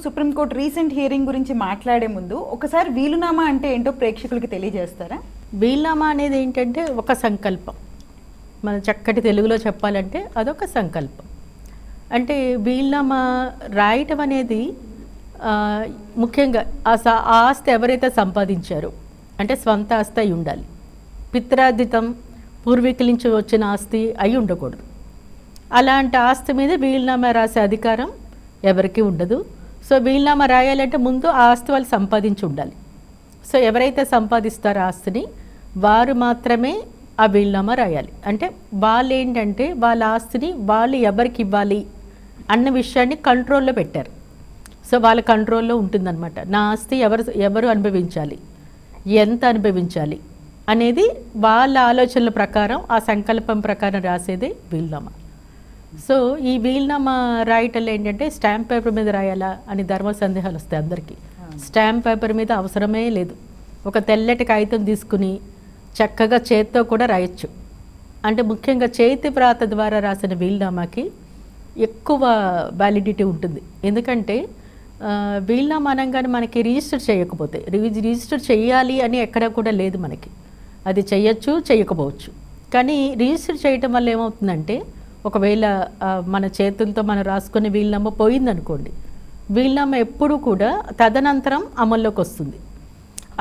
Supreme court recent hearing గురించి మాట్లాడే ముందు ఒకసారి వీలునామా అంటే ఏంటో ప్రేక్షకులకి తెలియజేస్తారా? వీలునామా అనేది ఏంటంటే ఒక సంకల్పం. మన చక్కటి తెలుగులో చెప్పాలంటే అదొక సంకల్పం. అంటే వీలునామా రాయటం అనేది ముఖ్యంగా ఆ ఆస్తి ఎవరైతే సంపాదించారో, అంటే స్వంత ఆస్తి అయి ఉండాలి. పిత్రార్జితం పూర్వీకుల నుంచి వచ్చిన ఆస్తి అయి ఉండకూడదు. అలాంటి ఆస్తి మీద వీలునామా రాసే అధికారం ఎవరికి ఉండదు. సో వీలునామా రాయాలంటే ముందు ఆ ఆస్తి వాళ్ళు సంపాదించి ఉండాలి. సో ఎవరైతే సంపాదిస్తారో ఆస్తిని వారు మాత్రమే ఆ వీలునామా రాయాలి. అంటే వాళ్ళు ఏంటంటే వాళ్ళ ఆస్తిని వాళ్ళు ఎవరికి ఇవ్వాలి అన్న విషయాన్ని కంట్రోల్లో పెట్టారు. సో వాళ్ళ కంట్రోల్లో ఉంటుందన్నమాట. నా ఆస్తి ఎవరు అనుభవించాలి, ఎంత అనుభవించాలి అనేది వాళ్ళ ఆలోచనల ప్రకారం, ఆ సంకల్పం ప్రకారం రాసేదే వీలునామా. సో ఈ వీలునామా రాయటంలో ఏంటంటే స్టాంప్ పేపర్ మీద రాయాలా అని ధర్మ సందేహాలు వస్తాయి అందరికీ. స్టాంప్ పేపర్ మీద అవసరమే లేదు. ఒక తెల్లటి కాగితం తీసుకుని చక్కగా చేత్తో కూడా రాయొచ్చు. అంటే ముఖ్యంగా చేతి వ్రాత ద్వారా రాసిన వీలునామాకి ఎక్కువ వ్యాలిడిటీ ఉంటుంది. ఎందుకంటే వీలునామా అనగానే మనకి రిజిస్టర్ చేయకపోతే, రిజిస్టర్ చేయాలి అని ఎక్కడ కూడా లేదు మనకి. అది చేయొచ్చు, చేయకపోవచ్చు. కానీ రిజిస్టర్ చేయటం వల్ల ఏమవుతుందంటే, ఒకవేళ మన చేతులతో మనం రాసుకునే వీలునామా పోయిందనుకోండి, వీలునామా ఎప్పుడు కూడా తదనంతరం అమల్లోకి వస్తుంది.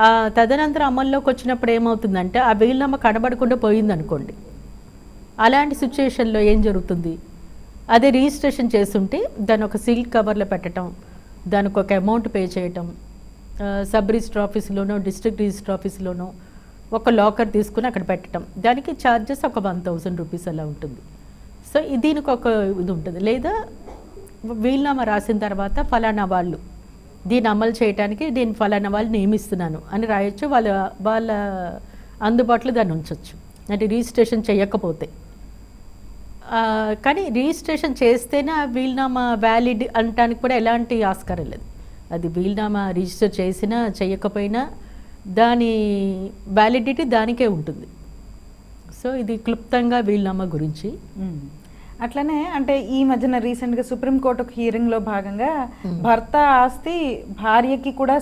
ఆ తదనంతరం అమల్లోకి వచ్చినప్పుడు ఏమవుతుందంటే, ఆ వీలునామా కనబడకుండా పోయిందనుకోండి, అలాంటి సిచ్యుయేషన్లో ఏం జరుగుతుంది? అదే రిజిస్ట్రేషన్ చేస్తుంటే దాన్ని ఒక సీల్ కవర్లో పెట్టడం, దానికి ఒక అమౌంట్ పే చేయటం, సబ్ రిజిస్టర్ ఆఫీసులోనో డిస్ట్రిక్ట్ రిజిస్టర్ ఆఫీసులోనో ఒక లాకర్ తీసుకుని అక్కడ పెట్టడం, దానికి ఛార్జెస్ ఒక 1000 రూపీస్ అలా ఉంటుంది. సో దీనికి ఒక ఇది ఉంటుంది. లేదా వీలునామా రాసిన తర్వాత ఫలానా వాళ్ళు దీన్ని అమలు చేయడానికి నేను ఫలానా వాళ్ళు నియమిస్తున్నాను అని రాయొచ్చు. వాళ్ళ అందుబాటులో దాన్ని ఉంచవచ్చు. అంటే రిజిస్ట్రేషన్ చేయకపోతే. కానీ రిజిస్ట్రేషన్ చేస్తేనే ఆ వీలునామా వ్యాలిడ్ అనటానికి కూడా ఎలాంటి ఆస్కారం లేదు. అది వీలునామా రిజిస్టర్ చేసినా చేయకపోయినా దాని వ్యాలిడిటీ దానికే ఉంటుంది. సో ఇది క్లుప్తంగా వీలునామా గురించి. అట్లనే అంటే ఈ మధ్యన రీసెంట్గా సుప్రీంకోర్టు హియరింగ్లో భాగంగా భర్త ఆస్తి భార్యకి కూడా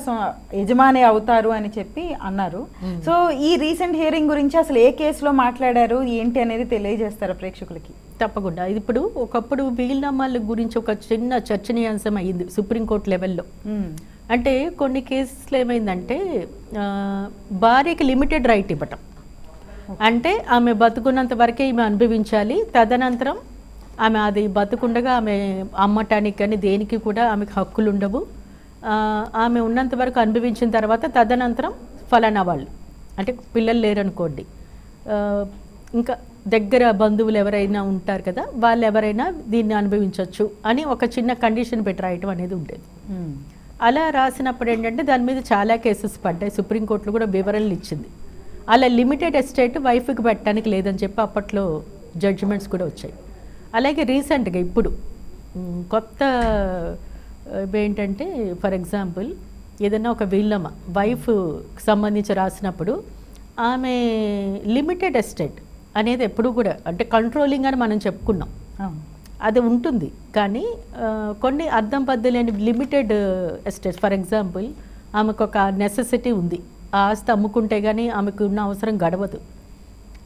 యజమాని అవుతారు అని చెప్పి అన్నారు. సో ఈ రీసెంట్ హియరింగ్ గురించి అసలు ఏ కేసులో మాట్లాడారు ఏంటి అనేది తెలియజేస్తారా ప్రేక్షకులకి? తప్పకుండా. ఇది ఇప్పుడు ఒకప్పుడు వీలునామాల గురించి ఒక చిన్న చర్చనీయాంశం అయ్యింది సుప్రీంకోర్టు లెవెల్లో. అంటే కొన్ని కేసులు ఏమైందంటే భార్యకి లిమిటెడ్ రైట్ ఇవ్వటం. అంటే ఆమె బతుకున్నంత వరకే ఈమె అనుభవించాలి, తదనంతరం ఆమె అది బతుకుండగా ఆమె అమ్మటానికి కానీ దేనికి కూడా ఆమెకు హక్కులు ఉండవు. ఆమె ఉన్నంత వరకు అనుభవించిన తర్వాత తదనంతరం ఫలానా వాళ్ళు, అంటే పిల్లలు లేరనుకోండి, ఇంకా దగ్గర బంధువులు ఎవరైనా ఉంటారు కదా, వాళ్ళు ఎవరైనా దీన్ని అనుభవించవచ్చు అని ఒక చిన్న కండిషన్ పెట్టి రాయటం అనేది ఉండేది. అలా రాసినప్పుడు ఏంటంటే దాని మీద చాలా కేసెస్ పడ్డాయి. సుప్రీంకోర్టులో కూడా వివరణలు ఇచ్చింది. అలా లిమిటెడ్ ఎస్టేట్ వైఫ్కి పెట్టడానికి లేదని చెప్పి అప్పట్లో జడ్జిమెంట్స్ కూడా వచ్చాయి. అలాగే రీసెంట్గా ఇప్పుడు కొత్త ఏంటంటే, ఫర్ ఎగ్జాంపుల్ ఏదైనా ఒక వీలునామా వైఫ్కి సంబంధించి రాసినప్పుడు ఆమె లిమిటెడ్ ఎస్టేట్ అనేది ఎప్పుడు కూడా, అంటే కంట్రోలింగ్ అని మనం చెప్పుకున్నాం, అది ఉంటుంది. కానీ కొన్ని అర్థం పద్ధలేని లిమిటెడ్ ఎస్టేట్స్, ఫర్ ఎగ్జాంపుల్ ఆమెకు ఒక నెసెసిటీ ఉంది, ఆ ఆస్తి అమ్ముకుంటే కానీ ఆమెకు ఉన్న అవసరం గడవదు.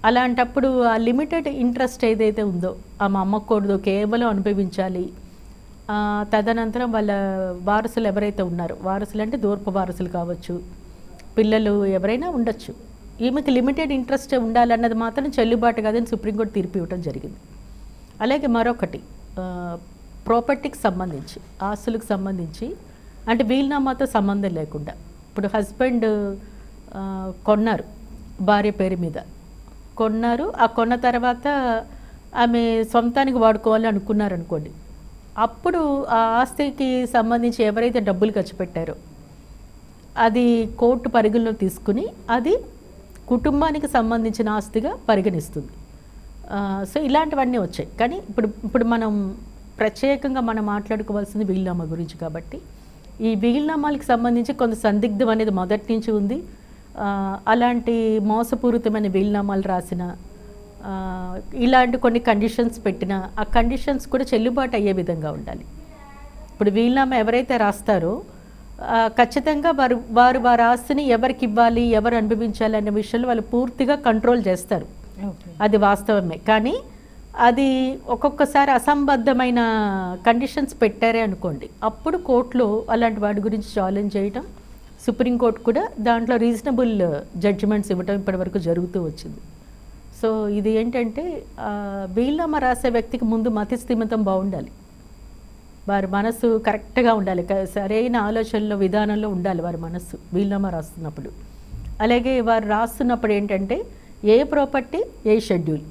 అలాంటప్పుడు ఆ లిమిటెడ్ ఇంట్రెస్ట్ ఏదైతే ఉందో ఆమె అమ్మకూడదు, కేవలం అనుభవించాలి. తదనంతరం వాళ్ళ వారసులు ఎవరైతే ఉన్నారో, వారసులు అంటే దూరపు వారసులు కావచ్చు, పిల్లలు ఎవరైనా ఉండొచ్చు, ఈమెకి లిమిటెడ్ ఇంట్రెస్ట్ ఉండాలన్నది మాత్రం చెల్లుబాటు కాదని సుప్రీంకోర్టు తీర్పు ఇవ్వడం జరిగింది. అలాగే మరొకటి ప్రాపర్టీకి సంబంధించి, ఆస్తులకు సంబంధించి, అంటే వీలునామాతో సంబంధం లేకుండా, ఇప్పుడు హస్బెండ్ కొన్నారు, భార్య పేరు మీద కొన్నారు, ఆ కొన్న తర్వాత ఆమె సొంతానికి వాడుకోవాలని అనుకున్నారు అనుకోండి, అప్పుడు ఆ ఆస్తికి సంబంధించి ఎవరైతే డబ్బులు ఖర్చు పెట్టారో అది కోర్టు పరిగణలో తీసుకుని అది కుటుంబానికి సంబంధించిన ఆస్తిగా పరిగణిస్తుంది. సో ఇలాంటివన్నీ వచ్చాయి. కానీ ఇప్పుడు మనం ప్రత్యేకంగా మనం మాట్లాడుకోవాల్సింది వీలునామా గురించి కాబట్టి, ఈ వీలునామాలకు సంబంధించి కొంత సందిగ్ధం అనేది మొదటి నుంచి ఉంది. అలాంటి మోసపూరితమైన వీలునామాలు రాసిన, ఇలాంటి కొన్ని కండిషన్స్ పెట్టిన, ఆ కండిషన్స్ కూడా చెల్లుబాటు అయ్యే విధంగా ఉండాలి. ఇప్పుడు వీలునామా ఎవరైతే రాస్తారో ఖచ్చితంగా వారు వారి ఆస్తిని ఎవరికి ఇవ్వాలి, ఎవరు అనుభవించాలి అనే విషయంలో వాళ్ళు పూర్తిగా కంట్రోల్ చేస్తారు. అది వాస్తవమే. కానీ అది ఒక్కొక్కసారి అసంబద్ధమైన కండిషన్స్ పెట్టారే అనుకోండి, అప్పుడు కోర్టులో అలాంటి వాటి గురించి ఛాలెంజ్ చేయటం, సుప్రీంకోర్టు కూడా దాంట్లో రీజనబుల్ జడ్జిమెంట్స్ ఇవ్వటం ఇప్పటివరకు జరుగుతూ వచ్చింది. సో ఇది ఏంటంటే వీలునామా రాసే వ్యక్తికి ముందు మతిస్థిమితం బాగుండాలి, వారి మనసు కరెక్ట్గా ఉండాలి, సరైన ఆలోచనలో విధానంలో ఉండాలి వారి మనస్సు వీలునామా రాస్తున్నప్పుడు. అలాగే వారు రాస్తున్నప్పుడు ఏంటంటే ఏ ప్రాపర్టీ, ఏ షెడ్యూల్,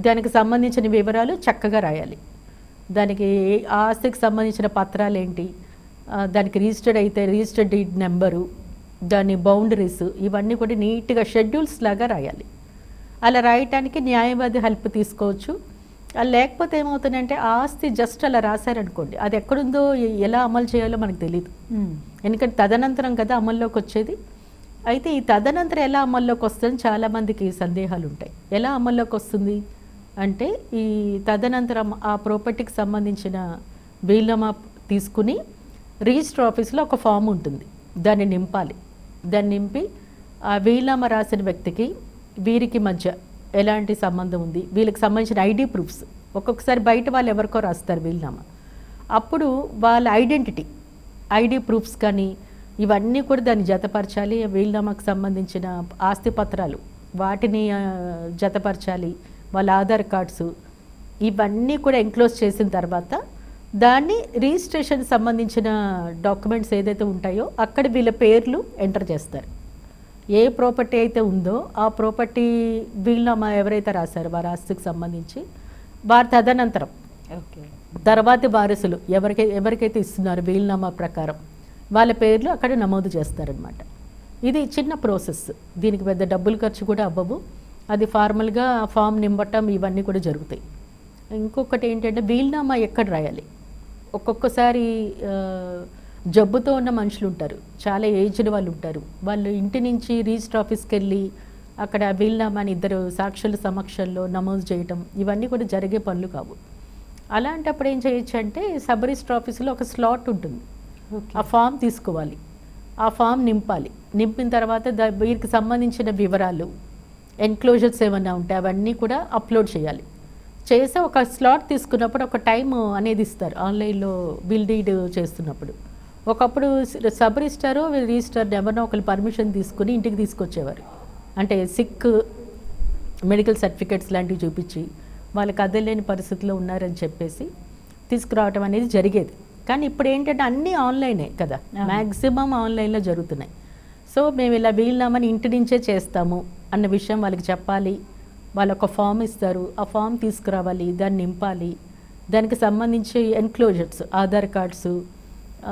దానికి సంబంధించిన వివరాలు చక్కగా రాయాలి. దానికి ఆస్తికి సంబంధించిన పత్రాలు ఏంటి, దానికి రిజిస్టర్డ్ అయితే రిజిస్టర్డ్ డీడ్ నెంబరు, దాని బౌండరీస్, ఇవన్నీ కూడా నీట్గా షెడ్యూల్స్ లాగా రాయాలి. అలా రాయటానికి న్యాయవాది హెల్ప్ తీసుకోవచ్చు. లేకపోతే ఏమవుతుందంటే ఆస్తి జస్ట్ అలా రాశారనుకోండి, అది ఎక్కడుందో ఎలా అమలు చేయాలో మనకు తెలియదు. ఎందుకంటే తదనంతరం కదా అమల్లోకి వచ్చేది. అయితే ఈ తదనంతరం ఎలా అమల్లోకి వస్తుందని చాలామందికి సందేహాలు ఉంటాయి. ఎలా అమల్లోకి వస్తుంది అంటే ఈ తదనంతరం ఆ ప్రాపర్టీకి సంబంధించిన వీలునామా తీసుకుని రిజిస్టర్ ఆఫీస్లో ఒక ఫామ్ ఉంటుంది, దాన్ని నింపాలి. దాన్ని నింపి ఆ వీలునామా రాసిన వ్యక్తికి వీరికి మధ్య ఎలాంటి సంబంధం ఉంది, వీళ్ళకి సంబంధించిన ఐడి ప్రూఫ్స్, ఒక్కొక్కసారి బయట వాళ్ళు ఎవరికో రాస్తారు వీలునామా, అప్పుడు వాళ్ళ ఐడి ప్రూఫ్స్ కానీ ఇవన్నీ కూడా దాన్ని జతపరచాలి. వీలునామాకు సంబంధించిన ఆస్తి పత్రాలు వాటిని జతపరచాలి, వాళ్ళ ఆధార్ కార్డ్స్, ఇవన్నీ కూడా ఎంక్లోజ్ చేసిన తర్వాత దాన్ని రిజిస్ట్రేషన్ సంబంధించిన డాక్యుమెంట్స్ ఏదైతే ఉంటాయో అక్కడ వీళ్ళ పేర్లు ఎంటర్ చేస్తారు. ఏ ప్రాపర్టీ అయితే ఉందో ఆ ప్రాపర్టీ వీలునామా ఎవరైతే రాశారో వారి ఆస్తికి సంబంధించి వారి తదనంతరం తర్వాతి వారసులు ఎవరికైతే ఇస్తున్నారు వీలునామా ప్రకారం వాళ్ళ పేర్లు అక్కడ నమోదు చేస్తారనమాట. ఇది చిన్న ప్రాసెస్, దీనికి పెద్ద డబ్బులు ఖర్చు కూడా అవ్వవు. అది ఫార్మల్గా ఫామ్ నింపటం ఇవన్నీ కూడా జరుగుతాయి. ఇంకొకటి ఏంటంటే వీలునామా ఎక్కడ రాయాలి. ఒక్కొక్కసారి జబ్బుతో ఉన్న మనుషులు ఉంటారు, చాలా ఏజ్డ్ వాళ్ళు ఉంటారు, వాళ్ళు ఇంటి నుంచి రిజిస్టర్ ఆఫీస్కి వెళ్ళి అక్కడ వీలునామాని ఇద్దరు సాక్షుల సమక్షంలో నమోదు చేయటం ఇవన్నీ కూడా జరిగే పనులు కావు. అలాంటప్పుడు ఏం చేయొచ్చు అంటే సబ్ రిజిస్టర్ ఆఫీసులో ఒక స్లాట్ ఉంటుంది, ఆ ఫామ్ తీసుకోవాలి, ఆ ఫామ్ నింపాలి. నింపిన తర్వాత వీరికి సంబంధించిన వివరాలు, ఎన్క్లోజర్స్ ఏమన్నా ఉంటే అవన్నీ కూడా అప్లోడ్ చేయాలి. చేసి ఒక స్లాట్ తీసుకున్నప్పుడు ఒక టైం అనేది ఇస్తారు ఆన్లైన్లో బిల్ డీడ్ చేస్తున్నప్పుడు. ఒకప్పుడు సబ్ రిజిస్టారు రిజిస్టర్ ఎవరినో ఒకరు పర్మిషన్ తీసుకుని ఇంటికి తీసుకొచ్చేవారు, అంటే సిక్ మెడికల్ సర్టిఫికేట్స్ లాంటివి చూపించి వాళ్ళకి అద్దెలేని పరిస్థితిలో ఉన్నారని చెప్పేసి తీసుకురావటం అనేది జరిగేది. కానీ ఇప్పుడు ఏంటంటే అన్నీ ఆన్లైనే కదా, మ్యాక్సిమం ఆన్లైన్లో జరుగుతున్నాయి. సో మేము ఇలా వీలునామాని ఇంటి నుంచే చేస్తాము అన్న విషయం వాళ్ళకి చెప్పాలి. వాళ్ళు ఒక ఫామ్ ఇస్తారు, ఆ ఫామ్ తీసుకురావాలి, దాన్ని నింపాలి, దానికి సంబంధించి ఎన్క్లోజర్స్, ఆధార్ కార్డ్స్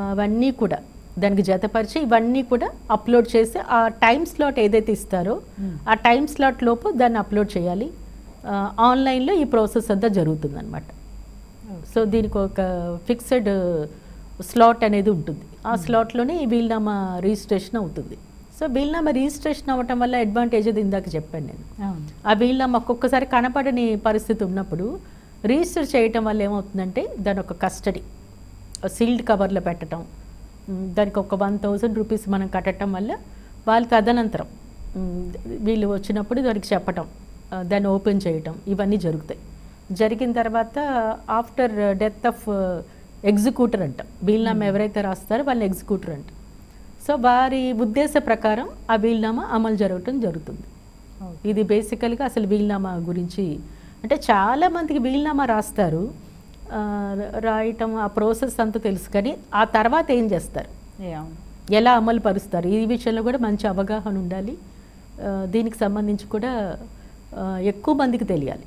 అవన్నీ కూడా దానికి జతపరిచి ఇవన్నీ కూడా అప్లోడ్ చేసి ఆ టైం స్లాట్ ఏదైతే ఇస్తారో ఆ టైం స్లాట్ లోపు దాన్ని అప్లోడ్ చేయాలి. ఆన్లైన్లో ఈ ప్రాసెస్ అంతా జరుగుతుందన్నమాట. సో దీనికి ఒక ఫిక్స్డ్ స్లాట్ అనేది ఉంటుంది, ఆ స్లాట్లోనే ఈ వీలునామా రిజిస్ట్రేషన్ అవుతుంది. సో వీలునామా రిజిస్ట్రేషన్ అవ్వటం వల్ల అడ్వాంటేజ్ అది ఇందాక చెప్పాను నేను. ఆ వీలునామా ఒక్కొక్కసారి కనపడని పరిస్థితి ఉన్నప్పుడు రిజిస్టర్ చేయటం వల్ల ఏమవుతుందంటే దాని ఒక కస్టడీ సీల్డ్ కవర్లో పెట్టడం, దానికి ఒక 1000 రూపీస్ మనం కట్టడం వల్ల వాళ్ళు తదనంతరం వీళ్ళు వచ్చినప్పుడు దానికి చెప్పటం, దాన్ని ఓపెన్ చేయటం ఇవన్నీ జరుగుతాయి. జరిగిన తర్వాత ఆఫ్టర్ డెత్ ఆఫ్ ఎగ్జిక్యూటర్ అంట, వీలునామా ఎవరైతే రాస్తారో వాళ్ళని ఎగ్జిక్యూటర్ అంట. సో వారి ఉద్దేశ ప్రకారం ఆ వీలునామా అమలు జరగటం జరుగుతుంది. ఇది బేసికల్గా అసలు వీలునామా గురించి. అంటే చాలామందికి వీలునామా రాస్తారు, రాయటం ఆ ప్రాసెస్ అంతా తెలుసు, కానీ ఆ తర్వాత ఏం చేస్తారు, ఎలా అమలు పరుస్తారు, ఈ విషయంలో కూడా మంచి అవగాహన ఉండాలి. దీనికి సంబంధించి కూడా ఎక్కువ మందికి తెలియాలి.